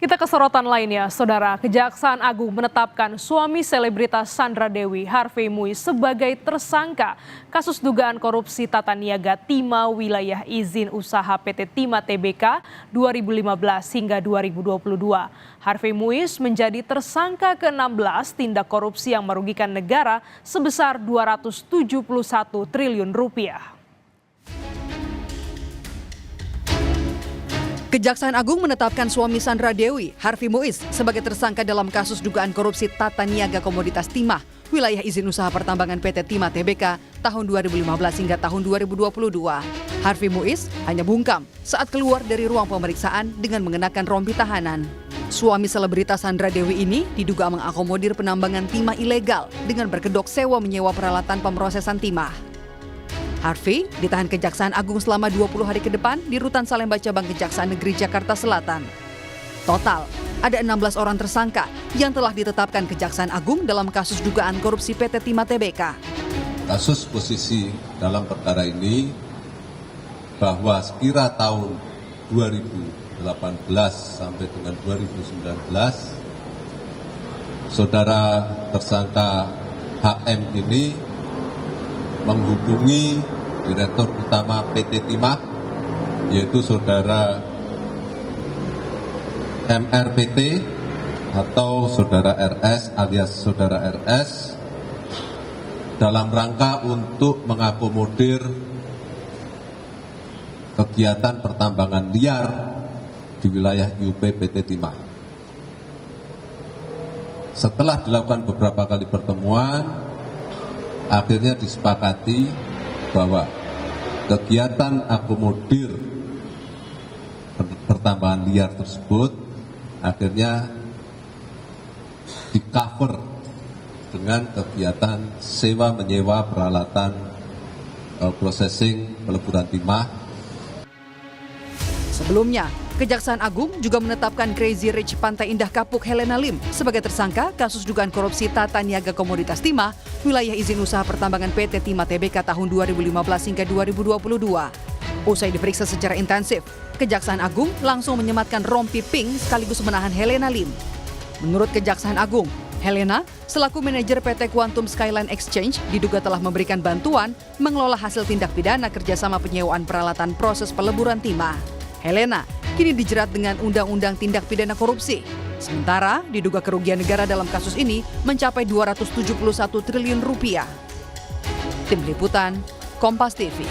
Kita ke sorotan lainnya, Saudara. Kejaksaan Agung menetapkan suami selebritas Sandra Dewi, Harvey Muiz, sebagai tersangka kasus dugaan korupsi tata niaga timah wilayah izin usaha PT Timah Tbk 2015 hingga 2022. Harvey Muiz menjadi tersangka ke-16 tindak korupsi yang merugikan negara sebesar 271 triliun rupiah. Kejaksaan Agung menetapkan suami Sandra Dewi, Harvey Muiz, sebagai tersangka dalam kasus dugaan korupsi tata niaga komoditas timah, wilayah izin usaha pertambangan PT Timah Tbk tahun 2015 hingga tahun 2022. Harvey Muiz hanya bungkam saat keluar dari ruang pemeriksaan dengan mengenakan rompi tahanan. Suami selebritas Sandra Dewi ini diduga mengakomodir penambangan timah ilegal dengan berkedok sewa menyewa peralatan pemrosesan timah. Harvey ditahan Kejaksaan Agung selama 20 hari ke depan di Rutan Salemba Cabang Kejaksaan Negeri Jakarta Selatan. Total, ada 16 orang tersangka yang telah ditetapkan Kejaksaan Agung dalam kasus dugaan korupsi PT Timah Tbk. Kasus posisi dalam perkara ini bahwa sekira tahun 2018 sampai dengan 2019, saudara tersangka HM ini menghubungi Direktur Utama PT Timah, yaitu saudara MRPT atau saudara RS alias saudara RS dalam rangka untuk mengakomodir kegiatan pertambangan liar di wilayah IUP PT Timah. Setelah dilakukan beberapa kali pertemuan, akhirnya disepakati bahwa kegiatan akomodir pertambangan liar tersebut akhirnya di-cover dengan kegiatan sewa menyewa peralatan processing peleburan timah. Sebelumnya, Kejaksaan Agung juga menetapkan Crazy Rich Pantai Indah Kapuk Helena Lim sebagai tersangka kasus dugaan korupsi tata niaga komoditas timah wilayah izin usaha pertambangan PT Timah Tbk tahun 2015 hingga 2022. Usai diperiksa secara intensif, Kejaksaan Agung langsung menyematkan rompi pink sekaligus menahan Helena Lim. Menurut Kejaksaan Agung, Helena selaku manajer PT Quantum Skyline Exchange diduga telah memberikan bantuan mengelola hasil tindak pidana kerjasama penyewaan peralatan proses peleburan timah. Helena kini dijerat dengan Undang-Undang Tindak Pidana Korupsi. Sementara diduga kerugian negara dalam kasus ini mencapai 271 triliun rupiah. Tim Liputan, Kompas TV.